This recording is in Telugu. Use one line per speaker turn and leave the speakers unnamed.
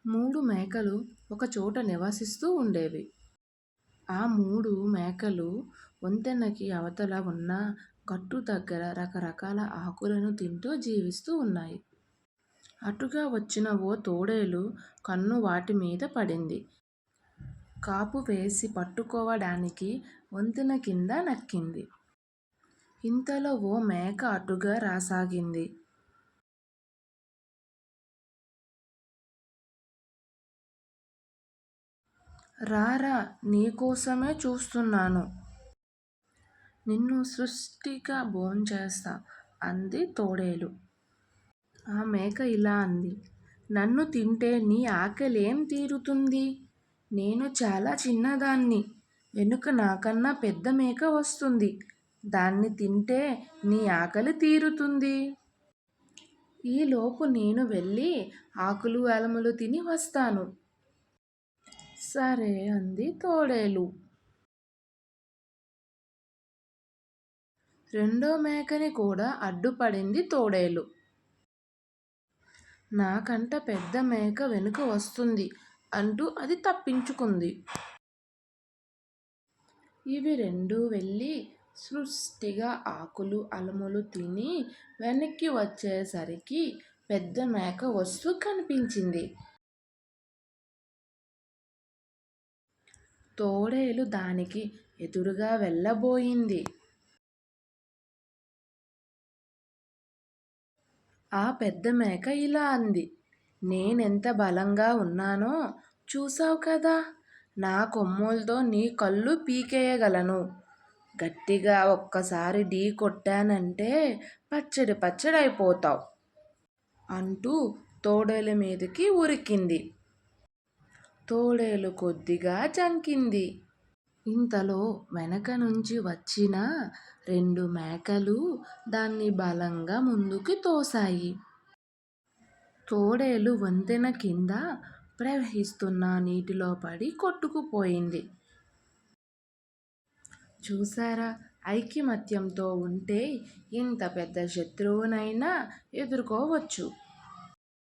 3 మేకలు ఒకచోట నివసిస్తూ ఉండేవి. ఆ 3 మేకలు వంతెనకి అవతల ఉన్న గట్టు దగ్గర రకరకాల ఆకులను తింటూ జీవిస్తూ ఉన్నాయి. అటుగా వచ్చిన ఓ తోడేలు కన్ను వాటి మీద పడింది. కాపు వేసి పట్టుకోవడానికి వంతెన కింద నక్కింది. ఇంతలో ఓ మేక అటుగా రాసాగింది. రారా, నీకోసమే చూస్తున్నాను. నిన్ను సృష్టిగా భోంచేస్తా అంది తోడేలు. ఆ మేక ఇలా అంది. నన్ను తింటే నీ ఆకలేం తీరుతుంది? నేను చాలా చిన్నదాన్ని. వెనుక నాకన్నా పెద్ద మేక వస్తుంది. దాన్ని తింటే నీ ఆకలి తీరుతుంది. ఈలోపు నేను వెళ్ళి ఆకులు అలములు తిని వస్తాను. సరే అంది తోడేలు. రెండో మేకని కూడా అడ్డుపడింది తోడేలు. నాకంట పెద్ద మేక వెనుక వస్తుంది అంటూ అది తప్పించుకుంది. ఇవి రెండూ వెళ్ళి సృష్టిగా ఆకులు అలములు తిని వెనక్కి వచ్చేసరికి పెద్ద మేక వస్తూ కనిపించింది. తోడేలు దానికి ఎదురుగా వెళ్ళబోయింది. ఆ పెద్ద మేక ఇలా అంది. నేనెంత బలంగా ఉన్నానో చూసావు కదా. నా కొమ్ములతో నీ కళ్ళు పీకేయగలను. గట్టిగా ఒక్కసారి ఢీ కొట్టానంటే పచ్చడి పచ్చడైపోతావు అంటూ తోడేలు మీదకి ఉరికింది. తోడేలు కొద్దిగా జంకింది. ఇంతలో వెనక నుంచి వచ్చిన 2 మేకలు దాన్ని బలంగా ముందుకు తోశాయి. తోడేలు వంతెన కింద ప్రవహిస్తున్న నీటిలో పడి కొట్టుకుపోయింది. చూసారా, ఐకమత్యంతో ఉంటే ఎంత పెద్ద శత్రువునైనా ఎదుర్కోవచ్చు.